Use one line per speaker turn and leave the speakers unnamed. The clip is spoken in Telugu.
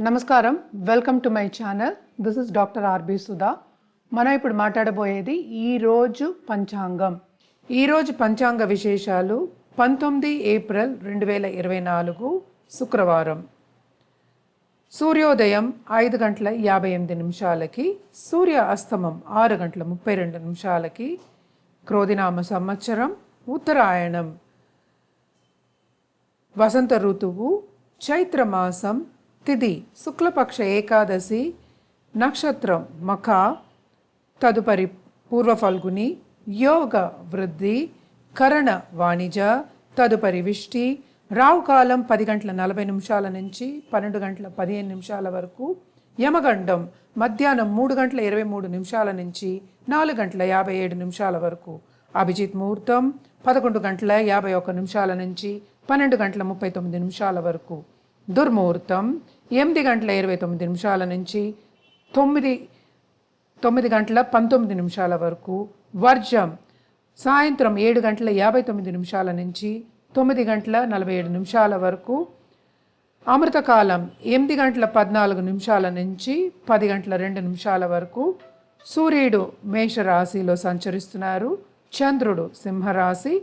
నమస్కారం, welcome to my channel. This is doctor R B Sudha. మనం ఇప్పుడు మాట్లాడబోయేది ఈరోజు పంచాంగం. ఈరోజు పంచాంగ విశేషాలు 19 ఏప్రిల్ 2024 శుక్రవారం. సూర్యోదయం 5 గంటల 58 నిమిషాలకి, సూర్య అస్తమం 6 గంటల 32 నిమిషాలకి, క్రోధినామ సంవత్సరం, ఉత్తరాయణం, వసంత ఋతువు, చైత్రమాసం, తిథి శుక్లపక్ష ఏకాదశి, నక్షత్రం మఖ, తదుపరి పూర్వఫల్గుని, యోగ వృద్ధి, కరణ వాణిజ, తదుపరి విష్టి, రావుకాలం 10 గంటల 40 నిమిషాల నుంచి 12 గంటల 15 నిమిషాల వరకు, యమగండం మధ్యాహ్నం 3 గంటల 23 నిమిషాల నుంచి 4 గంటల 57 నిమిషాల వరకు, అభిజిత్ ముహూర్తం 11 గంటల 51 నిమిషాల నుంచి 12 గంటల 39 నిమిషాల వరకు, దుర్ముహూర్తం 8 గంటల 29 నిమిషాల నుంచి 9 గంటల 19 నిమిషాల వరకు, వర్జం సాయంత్రం 7 గంటల 59 నిమిషాల నుంచి 9 గంటల 47 నిమిషాల వరకు, అమృతకాలం 8 గంటల 14 నిమిషాల నుంచి 10 గంటల 2 నిమిషాల వరకు. సూర్యుడు మేషరాశిలో సంచరిస్తున్నారు, చంద్రుడు సింహరాశి.